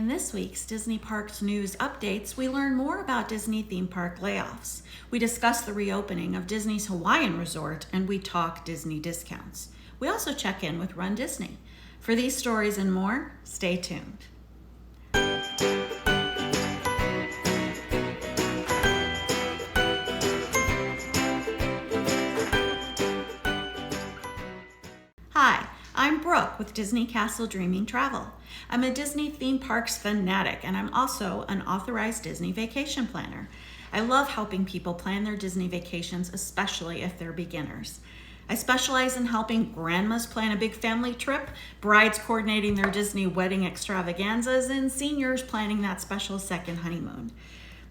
In this week's Disney Parks News Updates, we learn more about Disney theme park layoffs. We discuss the reopening of Disney's Hawaiian Resort, and we talk Disney discounts. We also check in with Run Disney. For these stories and more, stay tuned. Hi, I'm Brooke with Disney Castle Dreaming Travel. I'm a Disney theme parks fanatic, and I'm also an authorized Disney vacation planner. I love helping people plan their Disney vacations, especially if they're beginners. I specialize in helping grandmas plan a big family trip, brides coordinating their Disney wedding extravaganzas, and seniors planning that special second honeymoon.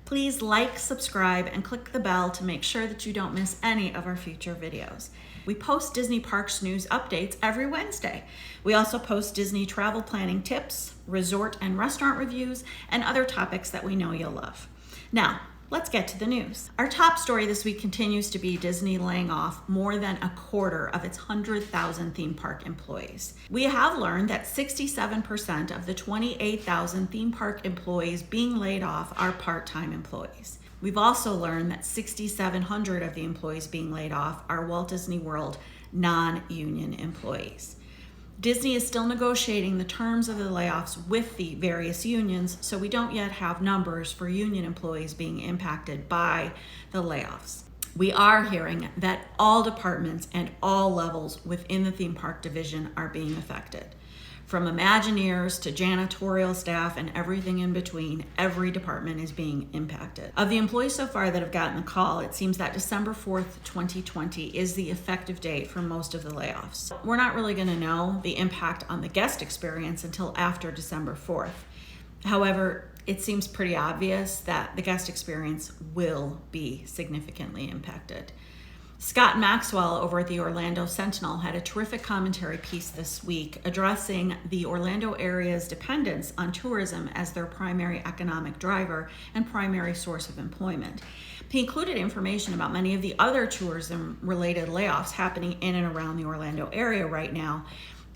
Please like, subscribe, and click the bell to make sure that you don't miss any of our future videos. We post Disney Parks News Updates every Wednesday. We also post Disney travel planning tips, resort and restaurant reviews, and other topics that we know you'll love. Now, let's get to the news. Our top story this week continues to be Disney laying off more than a quarter of its 100,000 theme park employees. We have learned that 67% of the 28,000 theme park employees being laid off are part-time employees. We've also learned that 6,700 of the employees being laid off are Walt Disney World non-union employees. Disney is still negotiating the terms of the layoffs with the various unions, so we don't yet have numbers for union employees being impacted by the layoffs. We are hearing that all departments and all levels within the theme park division are being affected. From Imagineers to janitorial staff and everything in between, every department is being impacted. Of the employees so far that have gotten the call, it seems that December 4th, 2020 is the effective date for most of the layoffs. We're not really going to know the impact on the guest experience until after December 4th. However, it seems pretty obvious that the guest experience will be significantly impacted. Scott Maxwell over at the Orlando Sentinel had a terrific commentary piece this week addressing the Orlando area's dependence on tourism as their primary economic driver and primary source of employment. He included information about many of the other tourism-related layoffs happening in and around the Orlando area right now,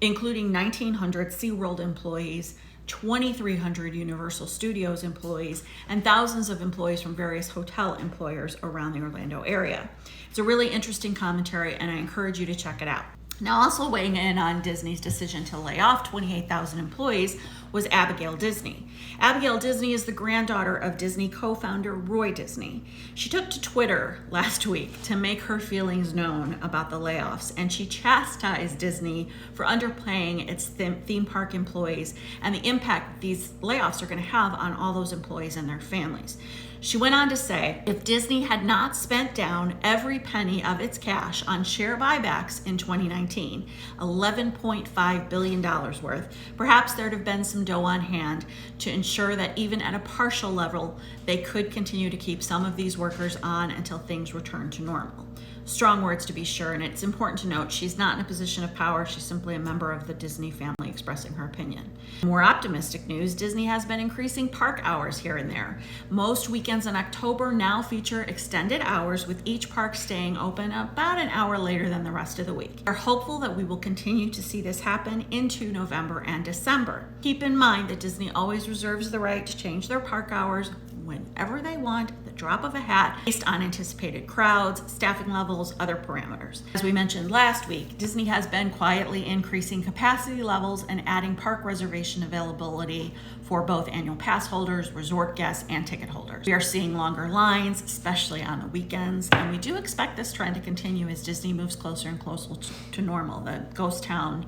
including 1,900 SeaWorld employees, 2,300 Universal Studios employees, and thousands of employees from various hotel employers around the Orlando area. It's a really interesting commentary, and I encourage you to check it out. Now, also weighing in on Disney's decision to lay off 28,000 employees was Abigail Disney. Abigail Disney is the granddaughter of Disney co-founder Roy Disney. She took to Twitter last week to make her feelings known about the layoffs, and she chastised Disney for underpaying its theme park employees and the impact these layoffs are going to have on all those employees and their families. She went on to say, if Disney had not spent down every penny of its cash on share buybacks in 2019, $11.5 billion worth, perhaps there'd have been some dough on hand to ensure that even at a partial level, they could continue to keep some of these workers on until things return to normal. Strong words to be sure, and it's important to note she's not in a position of power. She's simply a member of the Disney family expressing her opinion. More optimistic news, Disney has been increasing park hours here and there. Most weekends in October now feature extended hours, with each park staying open about an hour later than the rest of the week. We're hopeful that we will continue to see this happen into November and December. Keep in mind that Disney always reserves the right to change their park hours whenever they want, the drop of a hat, based on anticipated crowds, staffing levels, other parameters. As we mentioned last week, Disney has been quietly increasing capacity levels and adding park reservation availability for both annual pass holders, resort guests, and ticket holders. We are seeing longer lines, especially on the weekends, and we do expect this trend to continue as Disney moves closer and closer to normal. The ghost town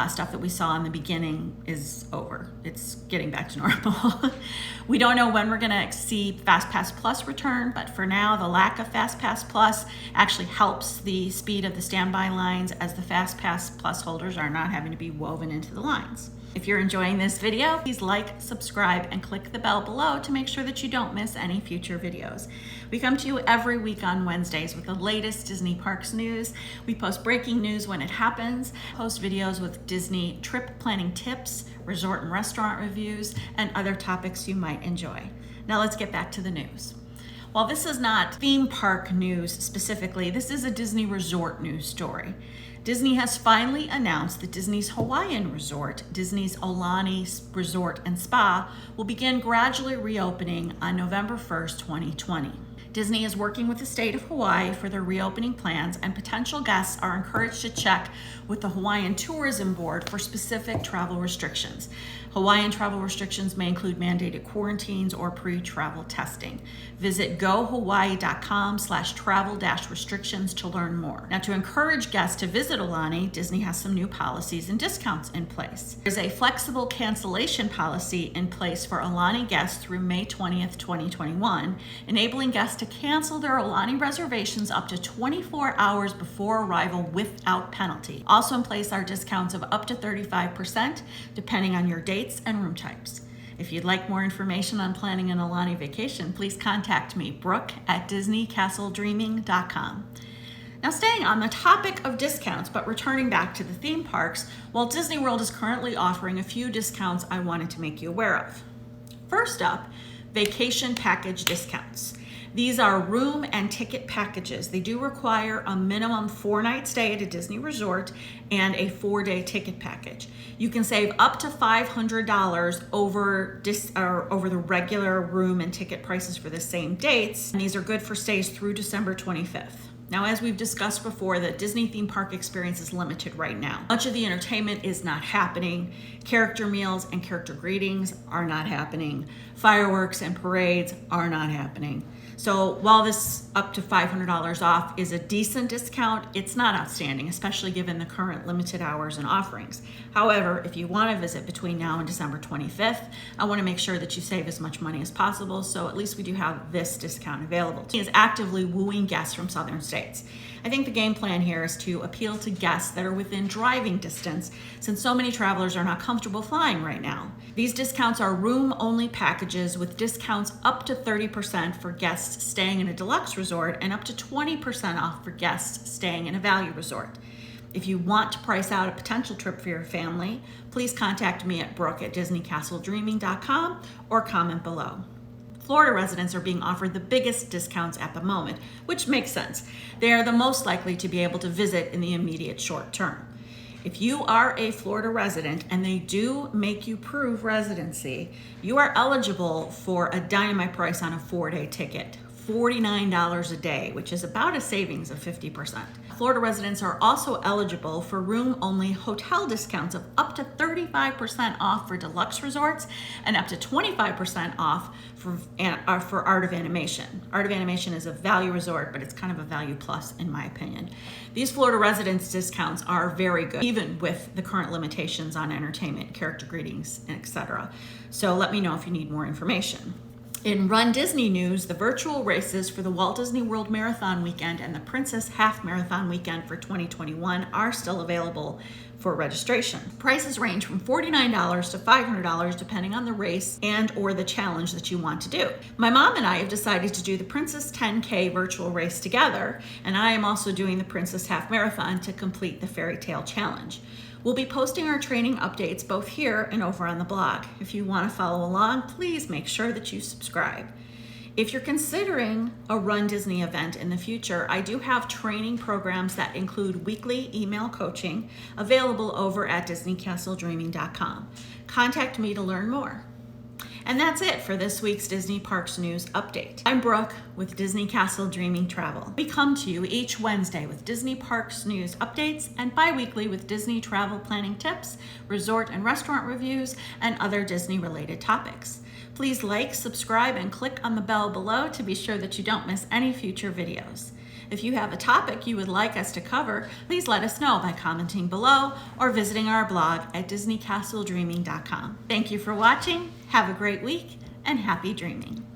stuff that we saw in the beginning is over. It's getting back to normal. We don't know when we're going to see FastPass Plus return, but for now, the lack of FastPass Plus actually helps the speed of the standby lines, as the FastPass Plus holders are not having to be woven into the lines. If you're enjoying this video, please like, subscribe, and click the bell below to make sure that you don't miss any future videos. We come to you every week on Wednesdays with the latest Disney Parks news. We post breaking news when it happens, post videos with Disney trip planning tips, resort and restaurant reviews, and other topics you might enjoy. Now let's get back to the news. While this is not theme park news specifically, this is a Disney Resort news story. Disney has finally announced that Disney's Hawaiian resort, Disney's Aulani Resort and Spa, will begin gradually reopening on November 1st, 2020. Disney is working with the state of Hawaii for their reopening plans, and potential guests are encouraged to check with the Hawaiian Tourism Board for specific travel restrictions. Hawaiian travel restrictions may include mandated quarantines or pre-travel testing. Visit gohawaii.com/travel-restrictions to learn more. Now, to encourage guests to visit Aulani, Disney has some new policies and discounts in place. There's a flexible cancellation policy in place for Aulani guests through May 20th, 2021, enabling guests to cancel their Aulani reservations up to 24 hours before arrival without penalty. Also in place are discounts of up to 35%, depending on your dates and room types. If you'd like more information on planning an Aulani vacation, please contact me, Brooke, at DisneyCastleDreaming.com. Now, staying on the topic of discounts, but returning back to the theme parks, Walt Disney World is currently offering a few discounts I wanted to make you aware of. First up, vacation package discounts. These are room and ticket packages. They do require a minimum 4-night stay at a Disney resort and a 4-day ticket package. You can save up to $500 over the regular room and ticket prices for the same dates. And these are good for stays through December 25th. Now, as we've discussed before, the Disney theme park experience is limited right now. Much of the entertainment is not happening. Character meals and character greetings are not happening. Fireworks and parades are not happening. So while this up to $500 off is a decent discount, it's not outstanding, especially given the current limited hours and offerings. However, if you want to visit between now and December 25th, I want to make sure that you save as much money as possible, so at least we do have this discount available. He is actively wooing guests from southern states. I think the game plan here is to appeal to guests that are within driving distance, since so many travelers are not comfortable flying right now. These discounts are room-only packages with discounts up to 30% for guests staying in a deluxe resort and up to 20% off for guests staying in a value resort. If you want to price out a potential trip for your family, please contact me at Brooke at DisneyCastleDreaming.com or comment below. Florida residents are being offered the biggest discounts at the moment, which makes sense. They are the most likely to be able to visit in the immediate short term. If you are a Florida resident and they do make you prove residency, you are eligible for a dynamite price on a 4-day ticket, $49 a day, which is about a savings of 50%. Florida residents are also eligible for room-only hotel discounts of up to 35% off for deluxe resorts and up to 25% off for Art of Animation. Art of Animation is a value resort, but it's kind of a value plus in my opinion. These Florida residents discounts are very good, even with the current limitations on entertainment, character greetings, etc. So let me know if you need more information. In Run Disney news, the virtual races for the Walt Disney World Marathon Weekend and the Princess Half Marathon Weekend for 2021 are still available for registration. Prices range from $49 to $500 depending on the race and or the challenge that you want to do. My mom and I have decided to do the Princess 10K virtual race together, and I am also doing the Princess Half Marathon to complete the Fairy Tale Challenge. We'll be posting our training updates both here and over on the blog. If you want to follow along, please make sure that you subscribe. If you're considering a Run Disney event in the future, I do have training programs that include weekly email coaching available over at DisneyCastleDreaming.com. Contact me to learn more. And that's it for this week's Disney Parks News Update. I'm Brooke with Disney Castle Dreaming Travel. We come to you each Wednesday with Disney Parks News updates and bi-weekly with Disney travel planning tips, resort and restaurant reviews, and other Disney-related topics. Please like, subscribe, and click on the bell below to be sure that you don't miss any future videos. If you have a topic you would like us to cover, please let us know by commenting below or visiting our blog at DisneyCastleDreaming.com. Thank you for watching, have a great week, and happy dreaming.